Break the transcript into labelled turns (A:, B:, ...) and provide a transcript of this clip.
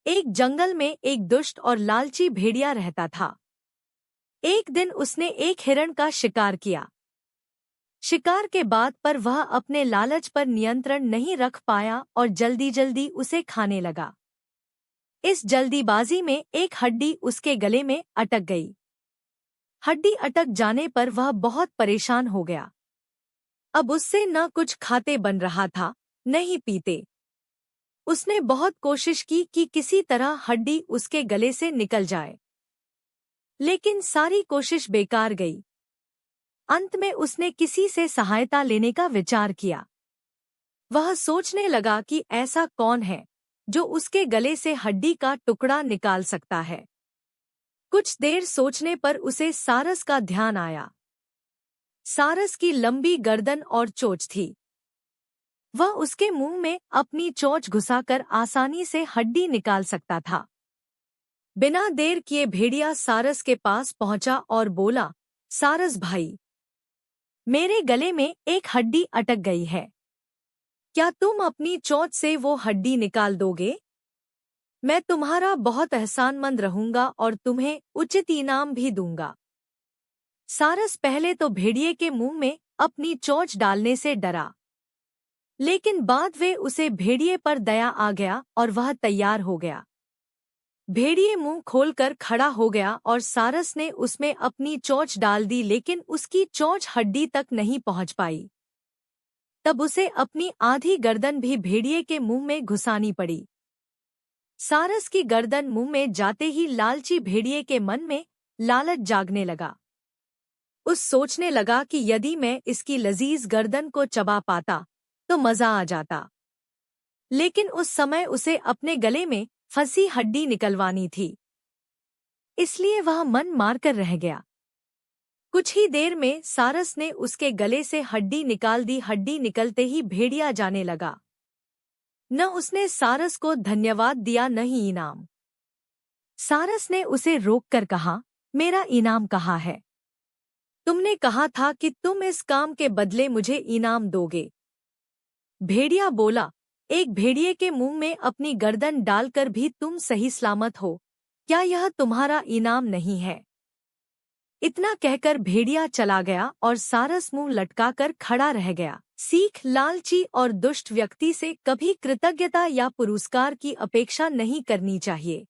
A: एक जंगल में एक दुष्ट और लालची भेड़िया रहता था। एक दिन उसने एक हिरण का शिकार किया। शिकार के बाद पर वह अपने लालच पर नियंत्रण नहीं रख पाया और जल्दी जल्दी उसे खाने लगा। इस जल्दीबाजी में एक हड्डी उसके गले में अटक गई। हड्डी अटक जाने पर वह बहुत परेशान हो गया। अब उससे न कुछ खाते बन रहा था, न ही पीते। उसने बहुत कोशिश की कि किसी तरह हड्डी उसके गले से निकल जाए, लेकिन सारी कोशिश बेकार गई। अंत में उसने किसी से सहायता लेने का विचार किया। वह सोचने लगा कि ऐसा कौन है जो उसके गले से हड्डी का टुकड़ा निकाल सकता है। कुछ देर सोचने पर उसे सारस का ध्यान आया। सारस की लंबी गर्दन और चोंच थी। वह उसके मुंह में अपनी चोंच घुसाकर आसानी से हड्डी निकाल सकता था। बिना देर किए भेड़िया सारस के पास पहुंचा और बोला, सारस भाई, मेरे गले में एक हड्डी अटक गई है। क्या तुम अपनी चोंच से वो हड्डी निकाल दोगे? मैं तुम्हारा बहुत एहसानमंद रहूंगा और तुम्हें उचित इनाम भी दूंगा। सारस पहले तो भेड़िए के मुंह में अपनी चोंच डालने से डरा, लेकिन बाद वे उसे भेड़िए पर दया आ गया और वह तैयार हो गया। भेड़िए मुंह खोलकर खड़ा हो गया और सारस ने उसमें अपनी चोंच डाल दी, लेकिन उसकी चोंच हड्डी तक नहीं पहुंच पाई। तब उसे अपनी आधी गर्दन भी भेड़िए के मुंह में घुसानी पड़ी। सारस की गर्दन मुंह में जाते ही लालची भेड़िए के मन में लालच जागने लगा। उस सोचने लगा कि यदि मैं इसकी लजीज गर्दन को चबा पाता तो मजा आ जाता, लेकिन उस समय उसे अपने गले में फंसी हड्डी निकलवानी थी, इसलिए वह मन मारकर रह गया। कुछ ही देर में सारस ने उसके गले से हड्डी निकाल दी। हड्डी निकलते ही भेड़िया जाने लगा। न उसने सारस को धन्यवाद दिया, न ही इनाम। सारस ने उसे रोककर कहा, मेरा इनाम कहाँ है? तुमने कहा था कि तुम इस काम के बदले मुझे इनाम दोगे। भेड़िया बोला, एक भेड़िए के मुंह में अपनी गर्दन डालकर भी तुम सही सलामत हो, क्या यह तुम्हारा इनाम नहीं है? इतना कहकर भेड़िया चला गया और सारस मुंह लटकाकर खड़ा रह गया। सीख, लालची और दुष्ट व्यक्ति से कभी कृतज्ञता या पुरस्कार की अपेक्षा नहीं करनी चाहिए।